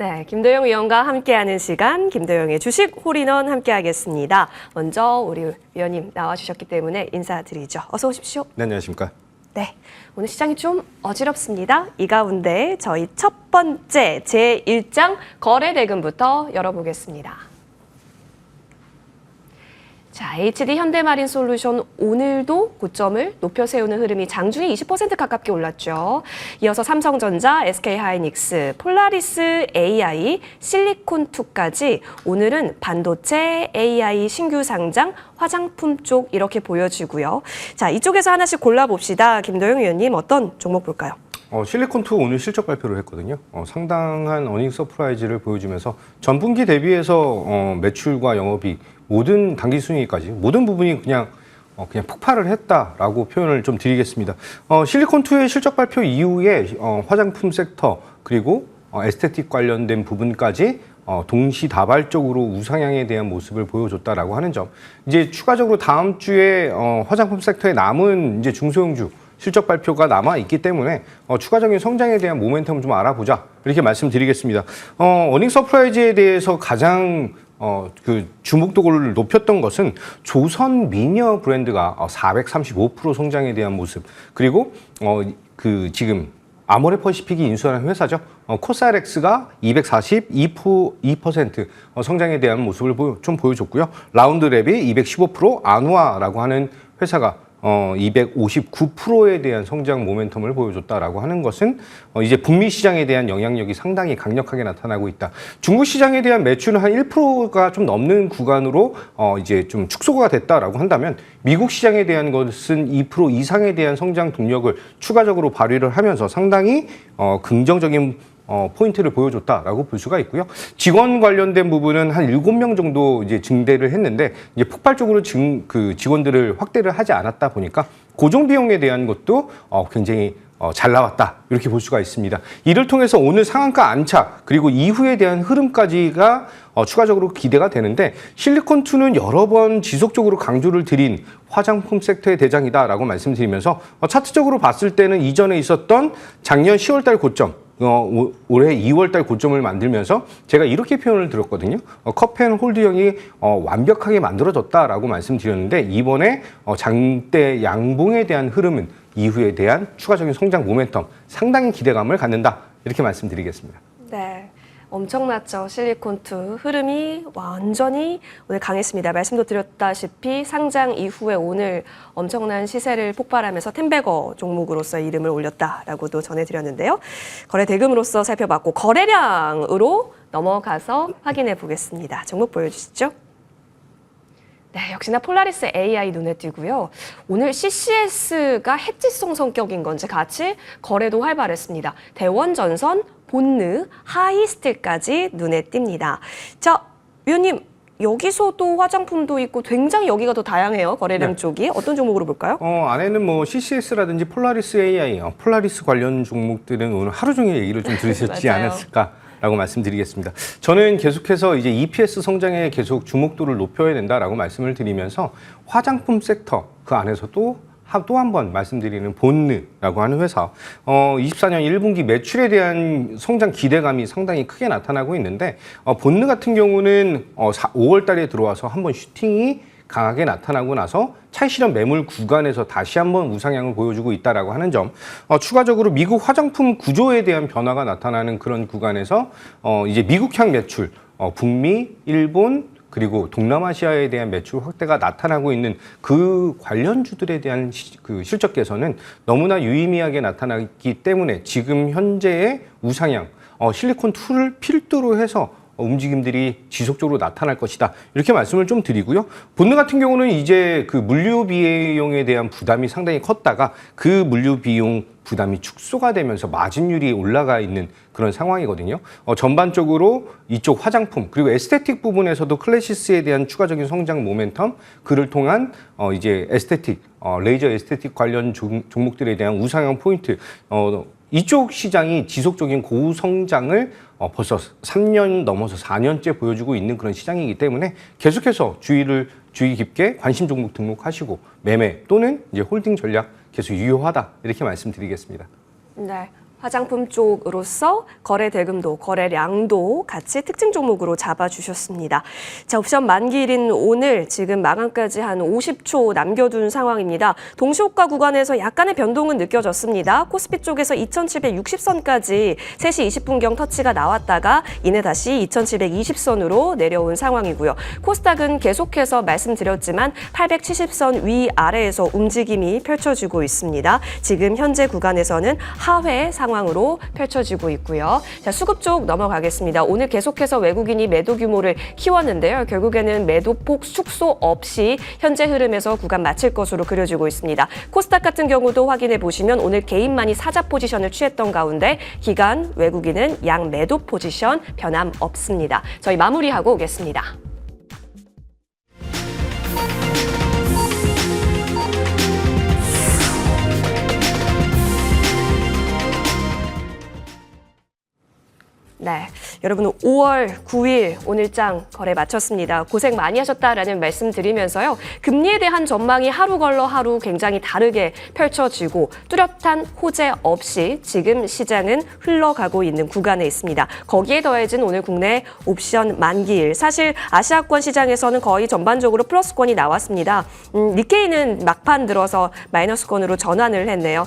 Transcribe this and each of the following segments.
네, 김도영 위원과 함께하는 시간, 김도영의 주식 홀인원 함께하겠습니다. 먼저 우리 위원님 나와주셨기 때문에 인사드리죠. 어서 오십시오. 네, 안녕하십니까. 네, 오늘 시장이 좀 어지럽습니다. 이 가운데 저희 첫 번째 제1장 거래대금부터 열어보겠습니다. 자, HD 현대마린솔루션 오늘도 고점을 높여 세우는 흐름이 장중에 20% 가깝게 올랐죠. 이어서 삼성전자, SK하이닉스, 폴라리스 AI, 실리콘2까지 오늘은 반도체, AI 신규 상장, 화장품 쪽 이렇게 보여지고요. 자, 이쪽에서 하나씩 골라봅시다. 김도영 위원님 어떤 종목 볼까요? 실리콘2 오늘 실적 발표를 했거든요. 상당한 어닝 서프라이즈를 보여주면서 전분기 대비해서 매출과 영업이 모든 당기순이익까지 모든 부분이 그냥 폭발을 했다라고 표현을 좀 드리겠습니다. 실리콘2의 실적 발표 이후에 화장품 섹터 그리고 에스테틱 관련된 부분까지 동시다발적으로 우상향에 대한 모습을 보여줬다라고 하는 점. 이제 추가적으로 다음 주에 화장품 섹터에 남은 이제 중소형주 실적 발표가 남아 있기 때문에 추가적인 성장에 대한 모멘텀을 좀 알아보자 이렇게 말씀드리겠습니다. 어닝 서프라이즈에 대해서 가장 그 주목도를 높였던 것은 조선 미녀 브랜드가 435% 성장에 대한 모습, 그리고 지금 아모레퍼시픽이 인수하는 회사죠. 코스알엑스가 242% 성장에 대한 모습을 좀 보여줬고요. 라운드랩이 215%, 아누아라고 하는 회사가 259%에 대한 성장 모멘텀을 보여줬다라고 하는 것은 이제 북미 시장에 대한 영향력이 상당히 강력하게 나타나고 있다. 중국 시장에 대한 매출은 한 1%가 좀 넘는 구간으로 이제 좀 축소가 됐다라고 한다면 미국 시장에 대한 것은 2% 이상에 대한 성장 동력을 추가적으로 발휘를 하면서 상당히 긍정적인 포인트를 보여줬다라고 볼 수가 있고요. 직원 관련된 부분은 한 7명 정도 이제 증대를 했는데 이제 폭발적으로 직원들을 확대를 하지 않았다 보니까 고정 비용에 대한 것도 굉장히 잘 나왔다 이렇게 볼 수가 있습니다. 이를 통해서 오늘 상한가 안착 그리고 이후에 대한 흐름까지가 추가적으로 기대가 되는데 실리콘2는 여러 번 지속적으로 강조를 드린 화장품 섹터의 대장이다라고 말씀드리면서 차트적으로 봤을 때는 이전에 있었던 작년 10월달 고점 올해 2월달 고점을 만들면서 제가 이렇게 표현을 드렸거든요. 컵앤홀드형이 완벽하게 만들어졌다라고 말씀드렸는데 이번에 장대 양봉에 대한 흐름은 이후에 대한 추가적인 성장 모멘텀 상당히 기대감을 갖는다 이렇게 말씀드리겠습니다. 네. 엄청났죠. 실리콘2 흐름이 완전히 오늘 강했습니다. 말씀도 드렸다시피 상장 이후에 오늘 엄청난 시세를 폭발하면서 텐베거 종목으로서 이름을 올렸다라고도 전해드렸는데요. 거래 대금으로서 살펴봤고 거래량으로 넘어가서 확인해 보겠습니다. 종목 보여주시죠. 네, 역시나 폴라리스 AI 눈에 띄고요. 오늘 CCS가 해지성 성격인 건지 같이 거래도 활발했습니다. 대원전선, 본느, 하이스틸까지 눈에 띕니다. 자, 위원님, 여기서도 화장품도 있고 굉장히 여기가 더 다양해요. 거래량 네. 쪽이. 어떤 종목으로 볼까요? 안에는 뭐 CCS라든지 폴라리스 AI, 폴라리스 관련 종목들은 오늘 하루 종일 얘기를 좀 들으셨지 않았을까? 라고 말씀드리겠습니다. 저는 계속해서 이제 EPS 성장에 계속 주목도를 높여야 된다라고 말씀을 드리면서 화장품 섹터 그 안에서도 또 한 번 말씀드리는 본느라고 하는 회사 24년 1분기 매출에 대한 성장 기대감이 상당히 크게 나타나고 있는데 본느 같은 경우는 5월 달에 들어와서 한번 슈팅이 강하게 나타나고 나서 차익실현 매물 구간에서 다시 한번 우상향을 보여주고 있다라고 하는 점, 추가적으로 미국 화장품 구조에 대한 변화가 나타나는 그런 구간에서 이제 미국향 매출, 북미, 일본 그리고 동남아시아에 대한 매출 확대가 나타나고 있는 그 관련주들에 대한 그 실적 개선은 너무나 유의미하게 나타나기 때문에 지금 현재의 우상향, 실리콘2를 필두로 해서 움직임들이 지속적으로 나타날 것이다. 이렇게 말씀을 좀 드리고요. 본느 같은 경우는 이제 그 물류 비용에 대한 부담이 상당히 컸다가 그 물류 비용 부담이 축소가 되면서 마진율이 올라가 있는 그런 상황이거든요. 전반적으로 이쪽 화장품 그리고 에스테틱 부분에서도 클래시스에 대한 추가적인 성장 모멘텀, 그를 통한 이제 에스테틱, 레이저 에스테틱 관련 종목들에 대한 우상향 포인트, 이쪽 시장이 지속적인 고성장을 벌써 3년 넘어서 4년째 보여주고 있는 그런 시장이기 때문에 계속해서 주의 깊게 관심 종목 등록하시고 매매 또는 이제 홀딩 전략 계속 유효하다 이렇게 말씀드리겠습니다. 네. 화장품 쪽으로서 거래 대금도, 거래량도 같이 특징 종목으로 잡아주셨습니다. 자, 옵션 만기일인 오늘 지금 마감까지 한 50초 남겨둔 상황입니다. 동시호가 구간에서 약간의 변동은 느껴졌습니다. 코스피 쪽에서 2760선까지 3시 20분경 터치가 나왔다가 이내 다시 2720선으로 내려온 상황이고요. 코스닥은 계속해서 말씀드렸지만 870선 위아래에서 움직임이 펼쳐지고 있습니다. 지금 현재 구간에서는 하회 상황으로 펼쳐지고 있고요. 자, 수급 쪽 넘어가겠습니다. 오늘 계속해서 외국인이 매도 규모를 키웠는데요. 결국에는 매도폭 축소 없이 현재 흐름에서 구간 마칠 것으로 그려지고 있습니다. 코스닥 같은 경우도 확인해 보시면 오늘 개인만이 사자 포지션을 취했던 가운데 기간 외국인은 양 매도 포지션 변함 없습니다. 저희 마무리하고 오겠습니다. 네, 여러분 5월 9일 오늘장 거래 마쳤습니다. 고생 많이 하셨다라는 말씀 드리면서요. 금리에 대한 전망이 하루 걸러 하루 굉장히 다르게 펼쳐지고 뚜렷한 호재 없이 지금 시장은 흘러가고 있는 구간에 있습니다. 거기에 더해진 오늘 국내 옵션 만기일. 사실 아시아권 시장에서는 거의 전반적으로 플러스권이 나왔습니다. 니케이는 막판 들어서 마이너스권으로 전환을 했네요.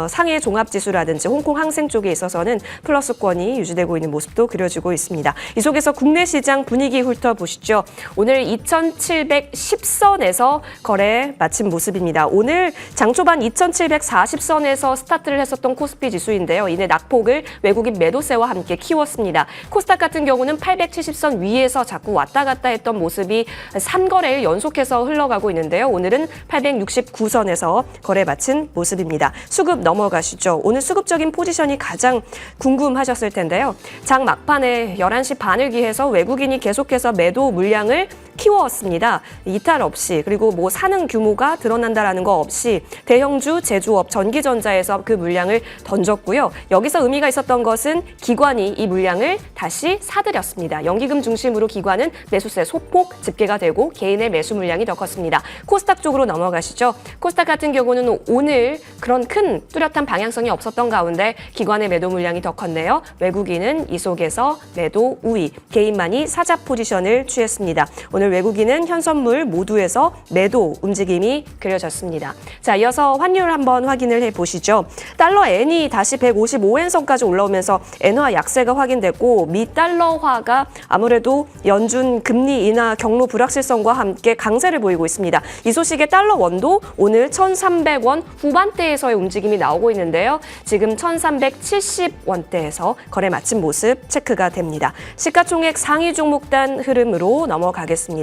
상해 종합지수라든지 홍콩 항생 쪽에 있어서는 플러스권이 유지되고 있는 모습도 그려지고 있습니다. 이 속에서 국내 시장 분위기 훑어보시죠. 오늘 2710선에서 거래 마친 모습입니다. 오늘 장 초반 2740선에서 스타트를 했었던 코스피 지수인데요. 이내 낙폭을 외국인 매도세와 함께 키웠습니다. 코스닥 같은 경우는 870선 위에서 자꾸 왔다 갔다 했던 모습이 3거래일 연속해서 흘러가고 있는데요. 오늘은 869선에서 거래 마친 모습입니다. 수급 넘어가시죠. 오늘 수급적인 포지션이 가장 궁금하셨을 텐데요. 장 막판에 11시 반을 기해서 외국인이 계속해서 매도 물량을 키워왔습니다. 이탈 없이 그리고 뭐 사는 규모가 드러난다라는 거 없이 대형주, 제조업, 전기전자에서 그 물량을 던졌고요. 여기서 의미가 있었던 것은 기관이 이 물량을 다시 사들였습니다. 연기금 중심으로 기관은 매수세 소폭 집계가 되고 개인의 매수 물량이 더 컸습니다. 코스닥 쪽으로 넘어가시죠. 코스닥 같은 경우는 오늘 그런 큰 뚜렷한 방향성이 없었던 가운데 기관의 매도 물량이 더 컸네요. 외국인은 이 속에서 매도 우위, 개인만이 사자 포지션을 취했습니다. 오늘 외국인은 현선물 모두에서 매도 움직임이 그려졌습니다. 자, 이어서 환율 한번 확인을 해보시죠. 달러 엔이 다시 155엔선까지 올라오면서 엔화 약세가 확인됐고 미 달러화가 아무래도 연준 금리 인하 경로 불확실성과 함께 강세를 보이고 있습니다. 이 소식에 달러 원도 오늘 1,300원 후반대에서의 움직임이 나오고 있는데요. 지금 1,370원대에서 거래 마친 모습 체크가 됩니다. 시가총액 상위 종목단 흐름으로 넘어가겠습니다.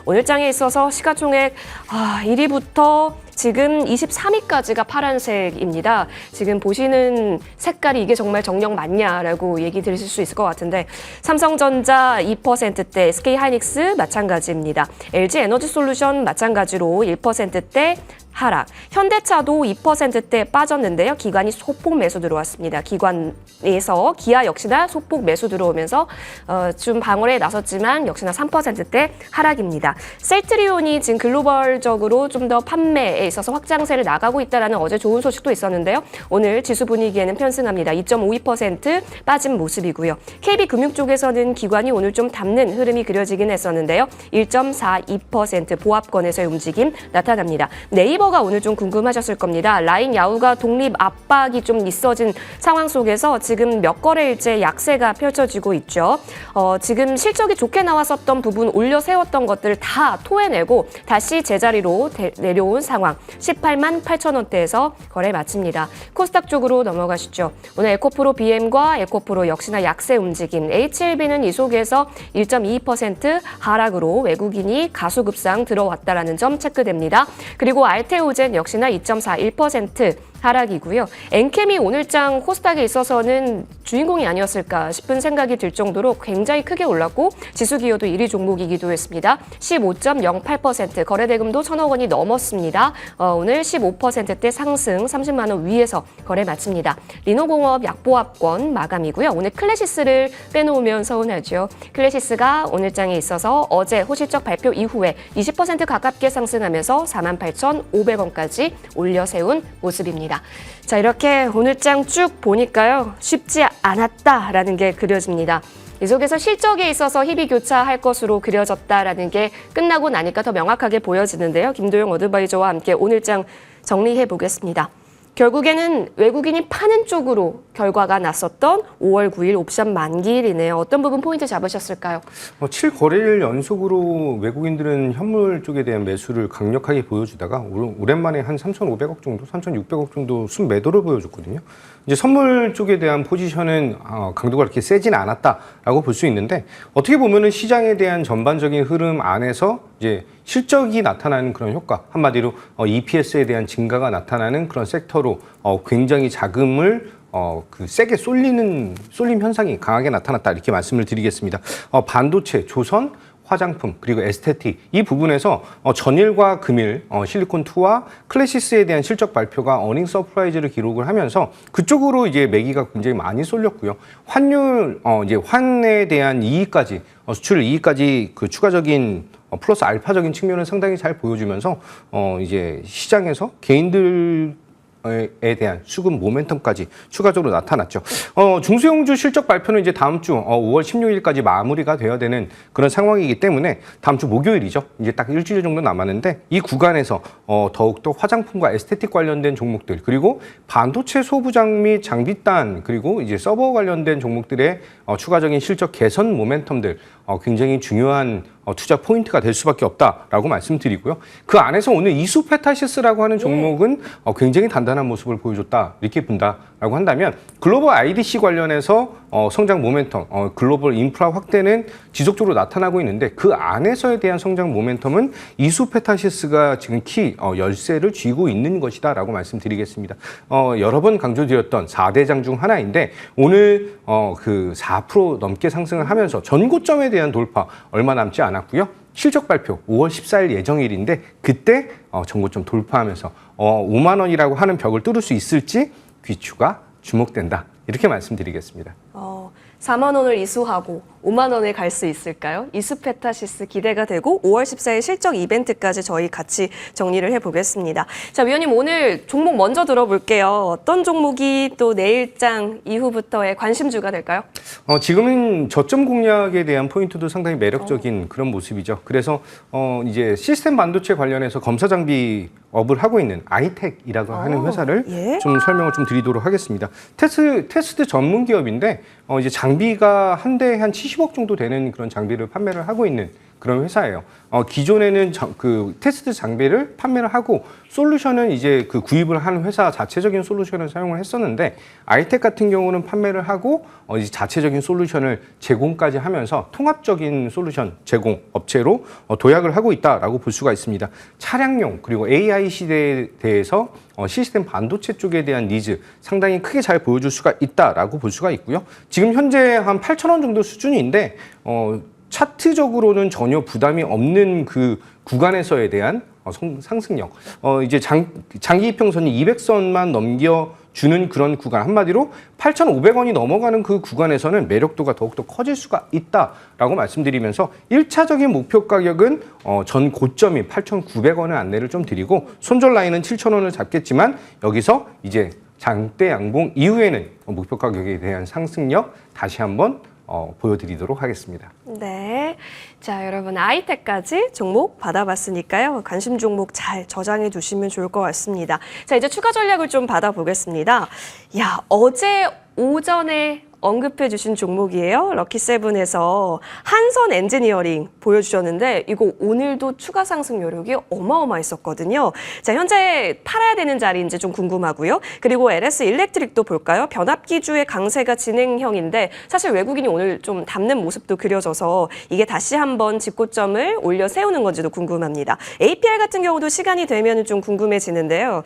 오늘 장에 있어서 시가총액 1위부터 지금 23위까지가 파란색입니다. 지금 보시는 색깔이 이게 정말 정령 맞냐라고 얘기 들으실 수 있을 것 같은데 삼성전자 2%대, SK하이닉스 마찬가지입니다. LG에너지솔루션 마찬가지로 1%대 하락. 현대차도 2%대 빠졌는데요. 기관이 소폭 매수 들어왔습니다. 기관에서 기아 역시나 소폭 매수 들어오면서 좀 방어에 나섰지만 역시나 3%대 하락입니다. 셀트리온이 지금 글로벌적으로 좀 더 판매에 있어서 확장세를 나가고 있다는 어제 좋은 소식도 있었는데요. 오늘 지수 분위기에는 편승합니다. 2.52% 빠진 모습이고요. KB금융 쪽에서는 기관이 오늘 좀 담는 흐름이 그려지긴 했었는데요. 1.42% 보합권에서의 움직임 나타납니다. 네이버가 오늘 좀 궁금하셨을 겁니다. 라인 야후가 독립 압박이 좀 있어진 상황 속에서 지금 몇 거래일째 약세가 펼쳐지고 있죠. 지금 실적이 좋게 나왔었던 부분 올려 세웠던 것들을 다 토해내고 다시 제자리로 내려온 상황. 18만 8천 원대에서 거래 마칩니다. 코스닥 쪽으로 넘어가시죠. 오늘 에코프로 BM과 에코프로 역시나 약세 움직임. HLB는 이 속에서 1.22% 하락으로 외국인이 가수급상 들어왔다라는 점 체크됩니다. 그리고 알테오젠 역시나 2.41% 하락이고요. 엔캠이 오늘장 코스닥에 있어서는 주인공이 아니었을까 싶은 생각이 들 정도로 굉장히 크게 올랐고 지수 기여도 1위 종목이기도 했습니다. 15.08% 거래대금도 1,000억 원이 넘었습니다. 오늘 15%대 상승 30만 원 위에서 거래 마칩니다. 리노공업 약보합권 마감이고요. 오늘 클래시스를 빼놓으면 서운하죠. 클래시스가 오늘장에 있어서 어제 호실적 발표 이후에 20% 가깝게 상승하면서 48,500원까지 올려 세운 모습입니다. 알겠습니다. 자, 이렇게 오늘 장 쭉 보니까요. 쉽지 않았다라는 게 그려집니다. 이 속에서 실적에 있어서 희비교차할 것으로 그려졌다라는 게 끝나고 나니까 더 명확하게 보여지는데요. 김도영 어드바이저와 함께 오늘 장 정리해 보겠습니다. 결국에는 외국인이 파는 쪽으로 결과가 났었던 5월 9일 옵션 만기일이네요. 어떤 부분 포인트 잡으셨을까요? 7거래일 연속으로 외국인들은 현물 쪽에 대한 매수를 강력하게 보여주다가 오랜만에 한 3,500억 정도, 3,600억 정도 순매도를 보여줬거든요. 이제 선물 쪽에 대한 포지션은 강도가 그렇게 세진 않았다라고 볼 수 있는데 어떻게 보면은 시장에 대한 전반적인 흐름 안에서 이제 실적이 나타나는 그런 효과, 한마디로 EPS에 대한 증가가 나타나는 그런 섹터로 굉장히 자금을 세게 쏠림 현상이 강하게 나타났다 이렇게 말씀을 드리겠습니다. 반도체, 조선, 화장품 그리고 에스테틱 이 부분에서 전일과 금일 실리콘2와 클래시스에 대한 실적 발표가 어닝 서프라이즈를 기록을 하면서 그쪽으로 이제 매기가 굉장히 많이 쏠렸고요. 환율 이제 환에 대한 이익까지 수출 이익까지 그 추가적인 플러스 알파적인 측면을 상당히 잘 보여주면서 이제 시장에서 개인들 에 대한 수급 모멘텀까지 추가적으로 나타났죠. 중소형주 실적 발표는 이제 다음 주 5월 16일까지 마무리가 되어야 되는 그런 상황이기 때문에 다음 주 목요일이죠. 이제 딱 일주일 정도 남았는데 이 구간에서 더욱더 화장품과 에스테틱 관련된 종목들 그리고 반도체 소부장 및 장비단 그리고 이제 서버 관련된 종목들의 추가적인 실적 개선 모멘텀들 굉장히 중요한 투자 포인트가 될 수밖에 없다라고 말씀드리고요. 그 안에서 오늘 이수페타시스라고 하는 종목은 굉장히 단단한 모습을 보여줬다 이렇게 본다라고 한다면 글로벌 IDC 관련해서 성장 모멘텀, 글로벌 인프라 확대는 지속적으로 나타나고 있는데 그 안에서에 대한 성장 모멘텀은 이수페타시스가 지금 키 열쇠를 쥐고 있는 것이다라고 말씀드리겠습니다. 여러 번 강조드렸던 4대장 중 하나인데 오늘 그 4% 넘게 상승을 하면서 전고점에 대한 돌파 얼마 남지 않았고요. 실적 발표 5월 14일 예정일인데 그때 전고점 돌파하면서 5만 원이라고 하는 벽을 뚫을 수 있을지 귀추가 주목된다. 이렇게 말씀드리겠습니다. 4만 원을 이수하고 5만 원에 갈 수 있을까요? 이수페타시스 기대가 되고 5월 14일 실적 이벤트까지 저희 같이 정리를 해보겠습니다. 자, 위원님 오늘 종목 먼저 들어볼게요. 어떤 종목이 또 내일장 이후부터의 관심주가 될까요? 지금은 저점 공략에 대한 포인트도 상당히 매력적인 그런 모습이죠. 그래서 이제 시스템 반도체 관련해서 검사 장비 업을 하고 있는 아이텍이라고 하는 회사를 좀 설명을 좀 드리도록 하겠습니다. 테스트 전문 기업인데 이제 장비가 한 대에 한 70억 정도 되는 그런 장비를 판매를 하고 있는 그런 회사예요. 기존에는 그 테스트 장비를 판매를 하고 솔루션은 이제 그 구입을 하는 회사 자체적인 솔루션을 사용을 했었는데 아이텍 같은 경우는 판매를 하고 이제 자체적인 솔루션을 제공까지 하면서 통합적인 솔루션 제공 업체로 도약을 하고 있다라고 볼 수가 있습니다. 차량용 그리고 AI 시대에 대해서 시스템 반도체 쪽에 대한 니즈 상당히 크게 잘 보여줄 수가 있다라고 볼 수가 있고요. 지금 현재 한 8,000원 정도 수준인데 차트적으로는 전혀 부담이 없는 그 구간에서에 대한 상승력. 이제 장기 이평선이 200선만 넘겨주는 그런 구간. 한마디로 8,500원이 넘어가는 그 구간에서는 매력도가 더욱더 커질 수가 있다라고 말씀드리면서 1차적인 목표 가격은 전 고점인 8,900원을 안내를 좀 드리고 손절 라인은 7,000원을 잡겠지만 여기서 이제 장대 양봉 이후에는 목표 가격에 대한 상승력 다시 한번 보여드리도록 하겠습니다. 네. 자, 여러분 아이텍까지 종목 받아봤으니까요. 관심 종목 잘 저장해 두시면 좋을 것 같습니다. 자, 이제 추가 전략을 좀 받아보겠습니다. 야, 어제 오전에 언급해 주신 종목이에요. 럭키세븐에서 한선 엔지니어링 보여주셨는데 이거 오늘도 추가 상승 여력이 어마어마했었거든요. 자, 현재 팔아야 되는 자리인지 좀 궁금하고요. 그리고 LS 일렉트릭도 볼까요? 변압기주의 강세가 진행형인데 사실 외국인이 오늘 좀 담는 모습도 그려져서 이게 다시 한번 집고점을 올려 세우는 건지도 궁금합니다. APR 같은 경우도 시간이 되면 좀 궁금해지는데요.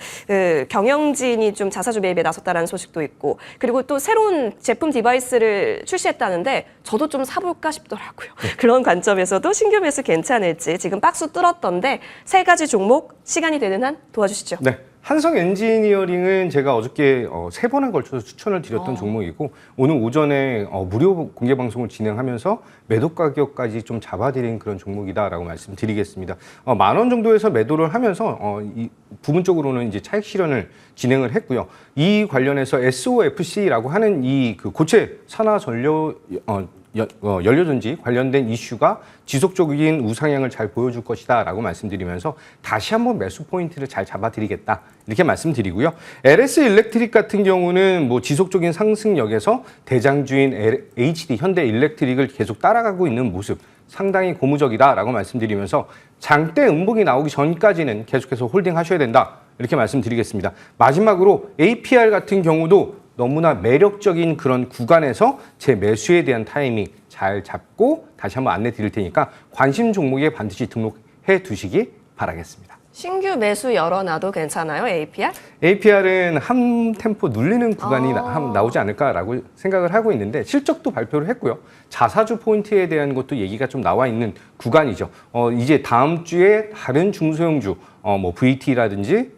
경영진이 좀 자사주 매입에 나섰다는 소식도 있고 그리고 또 새로운 제품 디바이스를 출시했다는데 저도 좀 사볼까 싶더라고요. 그런 관점에서도 신규 매수 괜찮을지 지금 박스 뚫었던데 세 가지 종목 시간이 되는 한 도와주시죠. 네. 한성 엔지니어링은 제가 어저께 3번에 걸쳐서 추천을 드렸던 종목이고 오늘 오전에 무료 공개 방송을 진행하면서 매도 가격까지 좀 잡아드린 그런 종목이다라고 말씀드리겠습니다. 10,000원 정도에서 매도를 하면서 이 부분적으로는 이제 차익 실현을 진행을 했고요. 이 관련해서 SOFC라고 하는 이 그 고체 산화 전력 연료전지 관련된 이슈가 지속적인 우상향을 잘 보여줄 것이다라고 말씀드리면서 다시 한번 매수 포인트를 잘 잡아드리겠다 이렇게 말씀드리고요. LS 일렉트릭 같은 경우는 뭐 지속적인 상승력에서 대장주인 HD 현대 일렉트릭을 계속 따라가고 있는 모습 상당히 고무적이다라고 말씀드리면서 장대 음봉이 나오기 전까지는 계속해서 홀딩하셔야 된다 이렇게 말씀드리겠습니다. 마지막으로 APR 같은 경우도 너무나 매력적인 그런 구간에서 제 매수에 대한 타이밍 잘 잡고 다시 한번 안내 드릴 테니까 관심 종목에 반드시 등록해 두시기 바라겠습니다. 신규 매수 열어놔도 괜찮아요, APR? APR은 한 템포 눌리는 구간이 나오지 않을까라고 생각을 하고 있는데 실적도 발표를 했고요. 자사주 포인트에 대한 것도 얘기가 좀 나와 있는 구간이죠. 이제 다음 주에 다른 중소형주 뭐 VT라든지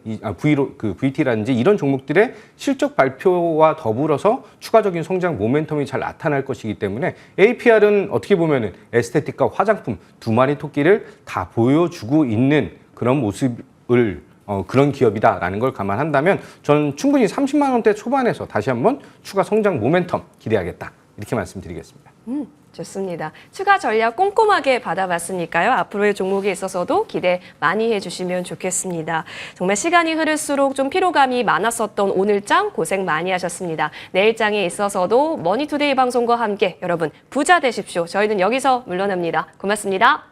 VT라든지 이런 종목들의 실적 발표와 더불어서 추가적인 성장 모멘텀이 잘 나타날 것이기 때문에 APR은 어떻게 보면은 에스테틱과 화장품 두 마리 토끼를 다 보여주고 있는 그런 모습을 그런 기업이다라는 걸 감안한다면 저는 충분히 30만 원대 초반에서 다시 한번 추가 성장 모멘텀 기대하겠다 이렇게 말씀드리겠습니다. 좋습니다. 추가 전략 꼼꼼하게 받아봤으니까요. 앞으로의 종목에 있어서도 기대 많이 해주시면 좋겠습니다. 정말 시간이 흐를수록 좀 피로감이 많았었던 오늘장 고생 많이 하셨습니다. 내일장에 있어서도 머니투데이 방송과 함께 여러분 부자 되십시오. 저희는 여기서 물러납니다. 고맙습니다.